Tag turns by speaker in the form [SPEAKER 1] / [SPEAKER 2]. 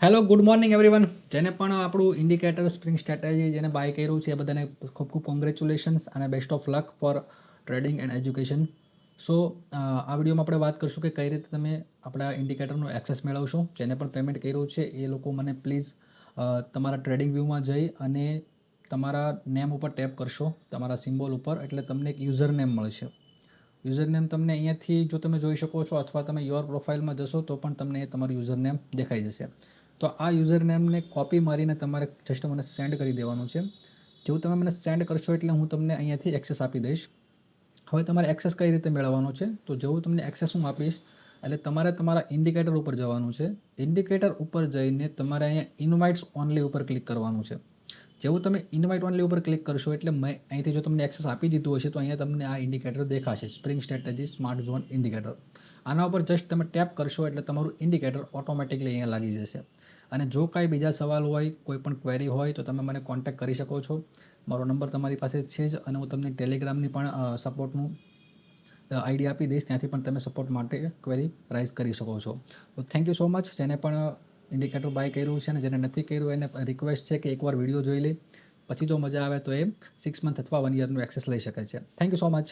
[SPEAKER 1] Hello good morning everyone. જેને પણ આપણું ઇન્ડિકેટર સ્પ્રિંગ સ્ટ્રેટેજી જેને બાય કર્યું છે એ બધાને ખૂબ ખૂબ કોંગ્રેચ્યુલેશન્સ અને best of luck for trading and education. So આ વિડીયોમાં આપણે વાત કરીશું કે કઈ રીતે તમે આપણા ઇન્ડિકેટરનું એક્સેસ મેળવશો. જેને પણ પેમેન્ટ કર્યું છે એ લોકો મને પ્લીઝ તમારા ટ્રેડિંગ વ્યૂમાં જઈ અને તમારા નેમ ઉપર ટેપ કરશો, તમારા સિમ્બોલ ઉપર, એટલે તમને એક યુઝર નેમ મળશે. યુઝર નેમ તમને અહીંયાથી જો તમે જોઈ શકો છો, અથવા તમે યોર પ્રોફાઇલમાં જશો તો પણ તમને તમારું યુઝર નેમ દેખાઈ જશે. તો આ યુઝર નેમને કોપી મારીને તમારે જસ્ટ મને સેન્ડ કરી દેવાનું છે. જેવું તમે મને સેન્ડ કરશો એટલે હું તમને અહીંયાથી એક્સેસ આપી દઈશ. હવે તમારે એક્સેસ કઈ રીતે મેળવવાનો છે, તો જેવું તમને એક્સેસ હું આપીશ એટલે તમારે તમારા ઇન્ડિકેટર ઉપર જવાનું છે. ઇન્ડિકેટર ઉપર જઈને તમારે અહીંયા ઇન્વાઇટ્સ ઓનલી ઉપર ક્લિક કરવાનું છે. જેવું તમે ઇન્વાઇટ ઓનલી ઉપર ક્લિક કરશો એટલે મેં અહીંથી જો તમને એક્સેસ આપી દીધું હશે તો અહીંયા તમને આ ઇન્ડિકેટર દેખાશે, spring strategy smart zone indicator. આના ઉપર જસ્ટ તમે ટેપ કરશો એટલે તમારું ઇન્ડિકેટર ઓટોમેટિકલી અહીંયા લાગી જશે. અને જો કાંઈ બીજા સવાલ હોય, કોઈ પણ ક્વેરી હોય તો તમે મને કોન્ટેક્ટ કરી શકો છો. મારો નંબર તમારી પાસે છે જ, અને હું તમને ટેલિગ્રામની પણ સપોર્ટનું આઈડી આપી દઈશ. ત્યાંથી પણ તમે સપોર્ટ માટે ક્વેરી રાઇઝ કરી શકો છો. તો થેન્ક યુ સો મચ. જેને પણ ઇન્ડિકેટર બાય કર્યું છે અને જેને નથી કર્યું એને રિક્વેસ્ટ છે કે એકવાર વિડીયો જોઈ લે, પછી જો મજા આવે તો એ 6 મંથ અથવા 1 યરનું એક્સેસ લઈ શકે છે. Thank you so much.